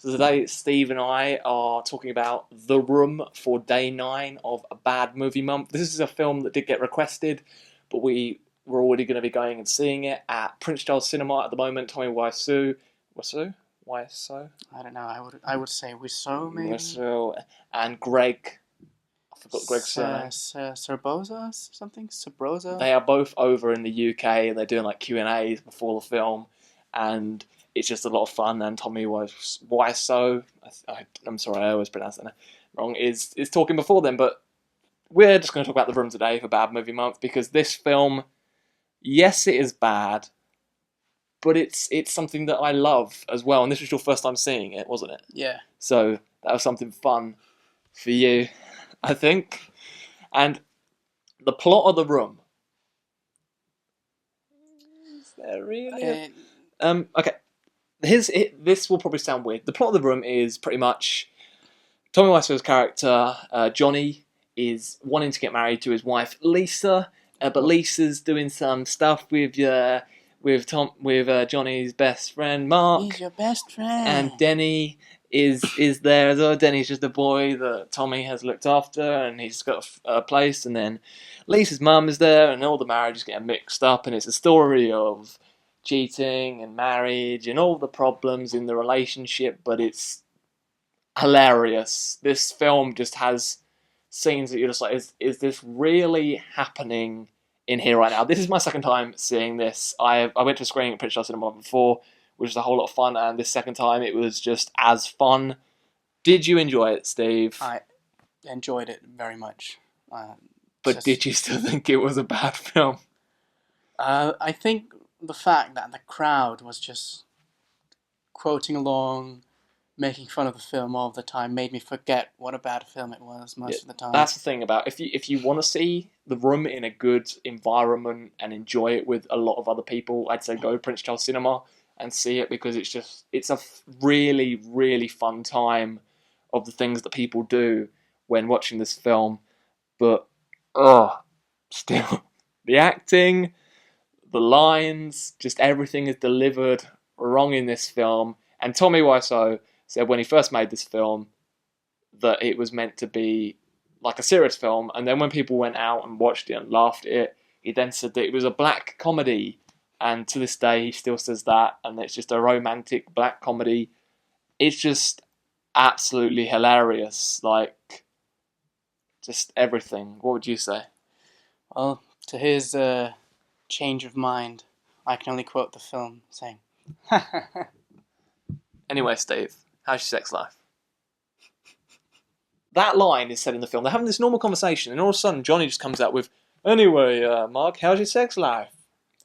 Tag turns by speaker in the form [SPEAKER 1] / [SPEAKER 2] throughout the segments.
[SPEAKER 1] So today, Steve and I are talking about The Room for day 9 of a Bad Movie Month. This is a film that did get requested, but we were already going to be going and seeing it at Prince Charles Cinema at the moment. Tommy Wiseau, Wiseau?
[SPEAKER 2] I don't know. I would say Wiseau, maybe.
[SPEAKER 1] Wiseau and Greg. I forgot Greg's surname.
[SPEAKER 2] Serboza, something. Sabroza.
[SPEAKER 1] They are both over in the UK and they're doing like Q&As before the film, and it's just a lot of fun. And Tommy Wiseau, I'm sorry, I always pronounce that wrong, is talking before them. But we're just going to talk about The Room today for Bad Movie Month, because this film, yes, it is bad, but it's something that I love as well. And this was your first time seeing it, wasn't it?
[SPEAKER 2] Yeah.
[SPEAKER 1] So that was something fun for you, I think. And the plot of The Room. Is there really? Okay. This will probably sound weird. The plot of The Room is pretty much Tommy Wiseau's character, Johnny, is wanting to get married to his wife Lisa, but Lisa's doing some stuff with Johnny's best friend Mark.
[SPEAKER 2] He's your best friend.
[SPEAKER 1] And Denny is there as well. Denny's just a boy that Tommy has looked after, and he's got a place. And then Lisa's mum is there, and all the marriages get mixed up, and it's a story of cheating and marriage and all the problems in the relationship, but it's hilarious. This film just has scenes that you're just like, is this really happening in here right now? This is my second time seeing this. I went to a screening at Prince Charles Cinema before, which was a whole lot of fun, and this second time it was just as fun. Did you enjoy it, Steve?
[SPEAKER 2] I enjoyed it very much.
[SPEAKER 1] But did you still think it was a bad film?
[SPEAKER 2] I think the fact that the crowd was just quoting along, making fun of the film all the time, made me forget what a bad film it was most of the time.
[SPEAKER 1] That's the thing about if you want to see The Room in a good environment and enjoy it with a lot of other people, I'd say go to Prince Charles Cinema and see it, because it's a really, really fun time of the things that people do when watching this film. But still, the acting, the lines, just everything is delivered wrong in this film. And Tommy Wiseau said when he first made this film that it was meant to be like a serious film, and then when people went out and watched it and laughed at it, he then said that it was a black comedy, and to this day he still says that, and it's just a romantic black comedy. It's just absolutely hilarious, like just everything. What would you say?
[SPEAKER 2] Well, to his change of mind, I can only quote the film saying,
[SPEAKER 1] Anyway, Steve, how's your sex life? That line is said in the film. They're having this normal conversation, and all of a sudden Johnny just comes out with, anyway, Mark, how's your sex life?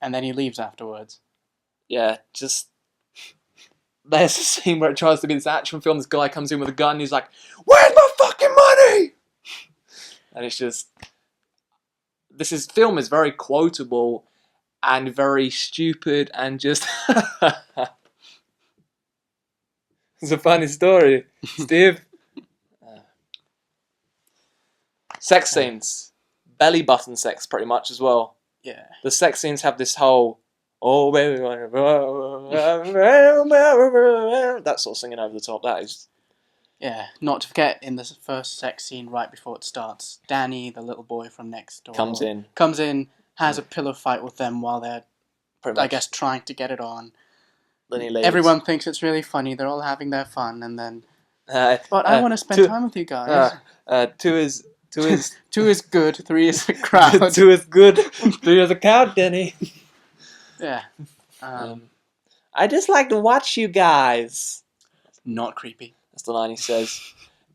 [SPEAKER 2] And then he leaves afterwards.
[SPEAKER 1] Yeah, just... There's a scene where it tries to be this action film. This guy comes in with a gun, and he's like, where's my fucking money? And it's just... Film is very quotable and very stupid and just... It's a funny story, Steve. Sex scenes. Belly button sex, pretty much, as well.
[SPEAKER 2] Yeah.
[SPEAKER 1] The sex scenes have this whole... Oh, baby... that sort of singing over the top. That is...
[SPEAKER 2] Yeah, not to forget, in the first sex scene right before it starts, Danny, the little boy from next door...
[SPEAKER 1] Comes in,
[SPEAKER 2] has a pillow fight with them while they're, I guess, trying to get it on.
[SPEAKER 1] Then he leaves.
[SPEAKER 2] Everyone thinks it's really funny, they're all having their fun, and then... but I want to spend time with you guys.
[SPEAKER 1] Two is
[SPEAKER 2] 2 is good, 3 is a crowd.
[SPEAKER 1] 2 is good, 3 is a crowd, Denny.
[SPEAKER 2] Yeah.
[SPEAKER 1] I just like to watch you guys.
[SPEAKER 2] Not creepy.
[SPEAKER 1] That's the line he says.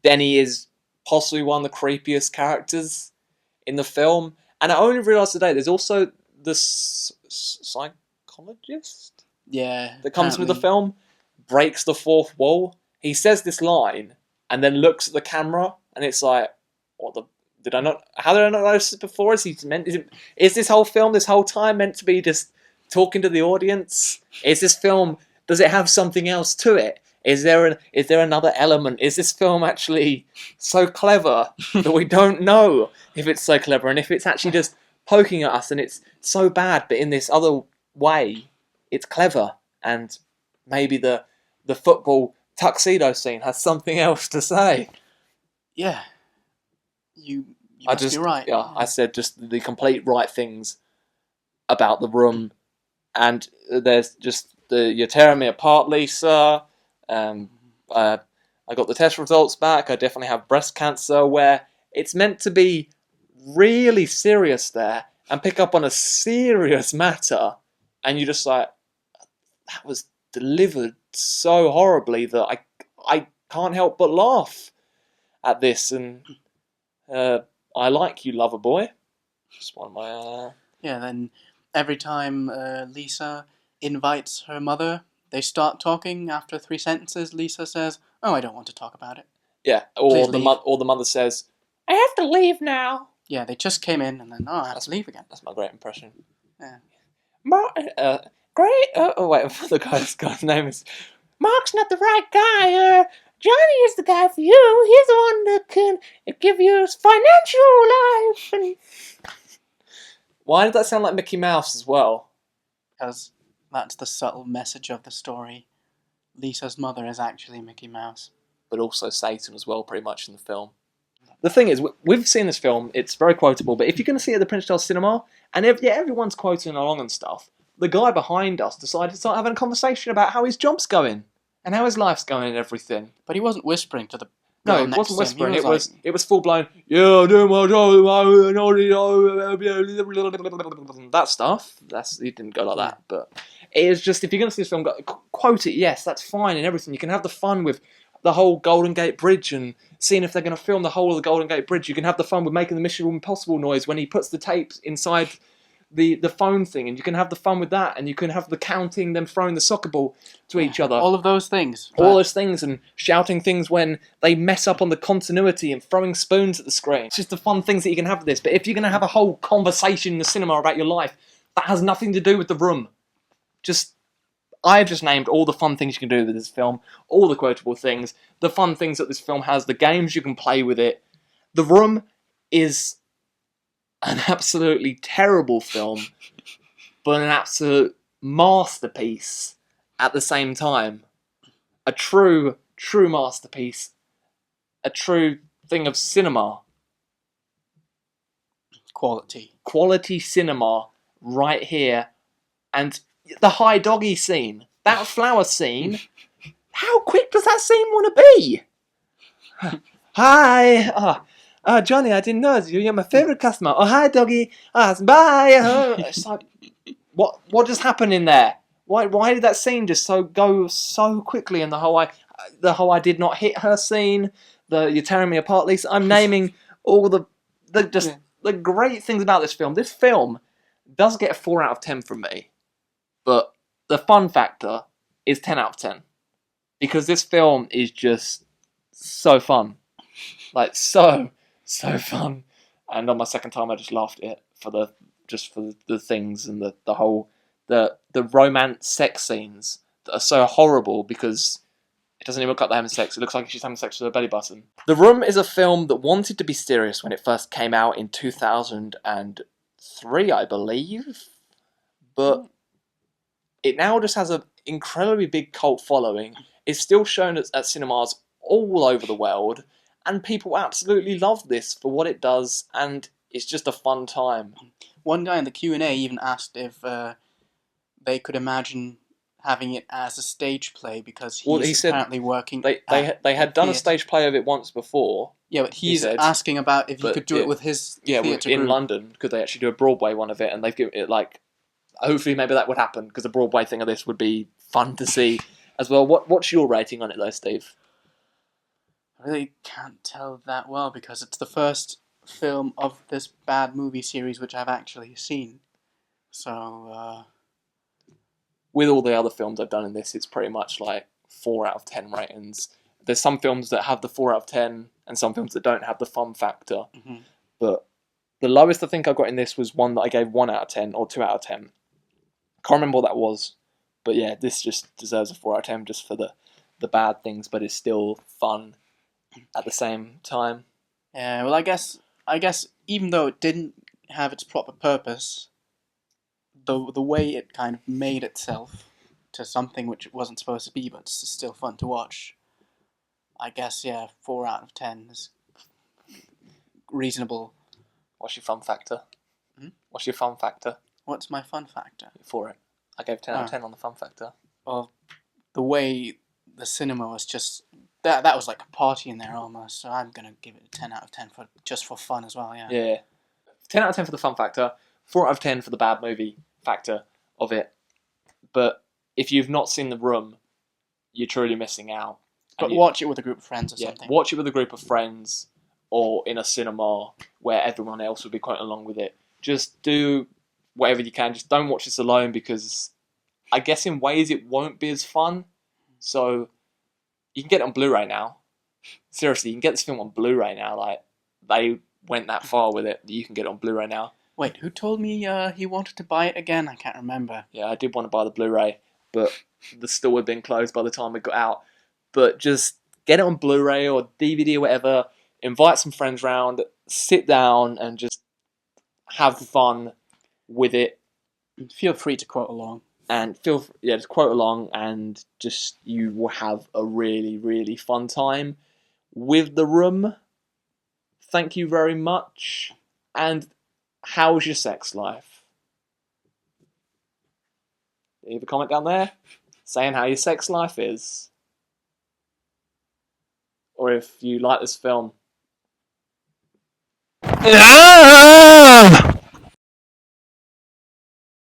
[SPEAKER 1] Denny is possibly one of the creepiest characters in the film. And I only realised today, there's also the psychologist?
[SPEAKER 2] Yeah.
[SPEAKER 1] That comes with the film, breaks the fourth wall. He says this line, and then looks at the camera, and it's like, how did I not notice this before? Is this whole film, this whole time, meant to be just talking to the audience? Is this film, does it have something else to it? Is there another element? Is this film actually so clever that we don't know if it's so clever, and if it's actually just poking at us and it's so bad, but in this other way, it's clever, and maybe the football tuxedo scene has something else to say.
[SPEAKER 2] Yeah, you
[SPEAKER 1] I
[SPEAKER 2] must be
[SPEAKER 1] just,
[SPEAKER 2] right.
[SPEAKER 1] yeah, I said just the complete right things about the room, and there's just you're tearing me apart, Lisa. Um, I got the test results back. I definitely have breast cancer. Where it's meant to be really serious there and pick up on a serious matter, and you just like that was delivered so horribly that I can't help but laugh at this. And I like you, lover boy. Just one of my.
[SPEAKER 2] Yeah, then every time Lisa invites her mother, they start talking. After 3 sentences, Lisa says, "Oh, I don't want to talk about it."
[SPEAKER 1] Yeah,
[SPEAKER 2] Please
[SPEAKER 1] or
[SPEAKER 2] leave.
[SPEAKER 1] or the mother says, "I have to leave now."
[SPEAKER 2] Yeah, they just came in, and then, oh, I have to leave again.
[SPEAKER 1] That's my great impression.
[SPEAKER 2] Yeah.
[SPEAKER 1] Great. Oh wait, the guy's name is Mark's not the right guy. Johnny is the guy for you. He's the one that can give you financial life. And why did that sound like Mickey Mouse as well?
[SPEAKER 2] Because that's the subtle message of the story. Lisa's mother is actually Mickey Mouse.
[SPEAKER 1] But also Satan as well, pretty much in the film. The thing is, we've seen this film, it's very quotable, but if you're going to see it at the Prince Charles Cinema, and everyone's quoting along and stuff, the guy behind us decided to start having a conversation about how his job's going, and how his life's going and everything.
[SPEAKER 2] But he wasn't whispering to the
[SPEAKER 1] No,
[SPEAKER 2] girl
[SPEAKER 1] it
[SPEAKER 2] next
[SPEAKER 1] wasn't
[SPEAKER 2] to him.
[SPEAKER 1] whispering,
[SPEAKER 2] He was
[SPEAKER 1] it was full blown, yeah, I'm doing my job, that stuff. He didn't go like that, but it is just, if you're going to see this film, quote it, yes, that's fine and everything. You can have the fun with the whole Golden Gate Bridge and seeing if they're going to film the whole of the Golden Gate Bridge. You can have the fun with making the Mission Impossible noise when he puts the tapes inside the phone thing, and you can have the fun with that, and you can have the counting, them throwing the soccer ball to each other.
[SPEAKER 2] All of those things.
[SPEAKER 1] All those things, and shouting things when they mess up on the continuity and throwing spoons at the screen. It's just the fun things that you can have with this. But if you're going to have a whole conversation in the cinema about your life, that has nothing to do with the room. I've just named all the fun things you can do with this film, all the quotable things, the fun things that this film has, the games you can play with it. The Room is an absolutely terrible film, but an absolute masterpiece at the same time. A true masterpiece. A true thing of cinema. Quality cinema right here. And the high doggy scene, that flower scene, how quick does that scene want to be? Hi, Johnny, I didn't know you're my favourite customer. Oh, hi, doggy. Bye. It's like, what just happened in there? Why did that scene just go so quickly? And the whole I did not hit her scene. You're tearing me apart, Lisa. I'm naming all the great things about this film. This film does get a 4 out of 10 from me. But the fun factor is 10 out of 10. Because this film is just so fun. Like, so fun. And on my second time, I just laughed at it for the things and the whole, the romance sex scenes that are so horrible because it doesn't even look like they're having sex. It looks like she's having sex with her belly button. The Room is a film that wanted to be serious when it first came out in 2003, I believe. But it now just has an incredibly big cult following. It's still shown at cinemas all over the world, and people absolutely love this for what it does, and it's just a fun time.
[SPEAKER 2] One guy in the Q&A even asked if they could imagine having it as a stage play because he said apparently working.
[SPEAKER 1] They had done a stage play of it once before.
[SPEAKER 2] Yeah, but he's asking about if he could do it with his theatre
[SPEAKER 1] in
[SPEAKER 2] group.
[SPEAKER 1] London. Could they actually do a Broadway one of it? And they've given it like. Hopefully, maybe that would happen because a Broadway thing of this would be fun to see as well. What's your rating on it, though, Steve?
[SPEAKER 2] I really can't tell that well because it's the first film of this bad movie series which I've actually seen. So,
[SPEAKER 1] with all the other films I've done in this, it's pretty much like 4 out of 10 ratings. There's some films that have the 4 out of 10 and some films that don't have the fun factor.
[SPEAKER 2] Mm-hmm.
[SPEAKER 1] But the lowest I think I got in this was one that I gave 1 out of 10 or 2 out of 10. Can't remember what that was. But yeah, this just deserves a 4 out of 10 just for the bad things, but it's still fun at the same time.
[SPEAKER 2] Yeah, well, I guess even though it didn't have its proper purpose, the way it kind of made itself to something which it wasn't supposed to be, but it's still fun to watch, I guess, yeah, 4 out of 10 is reasonable.
[SPEAKER 1] What's your fun factor?
[SPEAKER 2] Hmm?
[SPEAKER 1] What's your fun factor
[SPEAKER 2] What's my fun factor?
[SPEAKER 1] for it? I gave 10 out of 10 on the fun factor.
[SPEAKER 2] Well, the way the cinema was just... That was like a party in there almost, so I'm going to give it a 10 out of 10 just for fun as well, yeah.
[SPEAKER 1] Yeah. 10 out of 10 for the fun factor, 4 out of 10 for the bad movie factor of it. But if you've not seen The Room, you're truly missing out.
[SPEAKER 2] But watch it with a group of friends or something.
[SPEAKER 1] Watch it with a group of friends or in a cinema where everyone else will be quite along with it. Just do whatever you can. Just don't watch this alone because I guess in ways it won't be as fun. So you can get it on Blu-ray now. Seriously, you can get this film on Blu-ray now. Like, they went that far with it that you can get it on Blu-ray now.
[SPEAKER 2] Wait, who told me he wanted to buy it again? I can't remember.
[SPEAKER 1] Yeah, I did want to buy the Blu-ray, but the store had been closed by the time it got out. But just get it on Blu-ray or DVD or whatever. Invite some friends round. Sit down and just have fun with it.
[SPEAKER 2] Feel free to quote along.
[SPEAKER 1] And just quote along, and just you will have a really, really fun time with The Room. Thank you very much. And how's your sex life? Leave a comment down there saying how your sex life is. Or if you like this film.